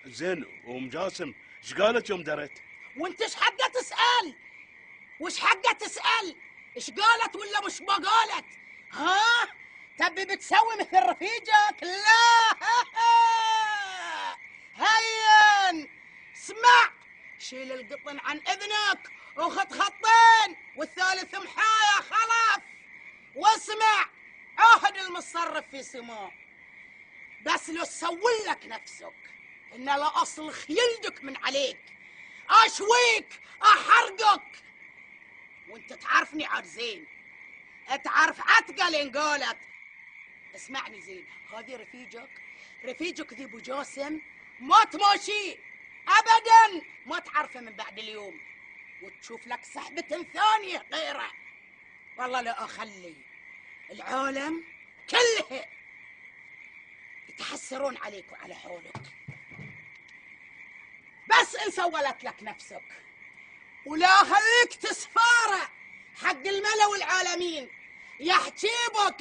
زين وام جاسم ايش قالت يوم درت؟ وانت ايش حقه تسال؟ وش حقه تسال؟ ايش قالت ولا مش ما قالت؟ ها؟ تبي بتسوي مثل رفيجك؟ لا هين اسمع، شيل القطن عن اذنك وخط خطين والثالث محايا خلف، واسمع، عهد المتصرف في سمو، بس لو تسوي لك نفسك ان لا اصلخ يلدك من عليك، اشويك، احرقك، وانت تعرفني عاد زين، تعرف عتقه لين قالت. اسمعني زين، هذه رفيجك ذي ابو جاسم ما تماشي ابدا، ما تعرفه من بعد اليوم، وتشوف لك صحبة ثانية غيره، والله لا اخلي العالم كله يتحسرون عليك وعلى حولك، بس ان سولت لك نفسك، ولا خليك تسفاره حق الملا والعالمين يحجيبك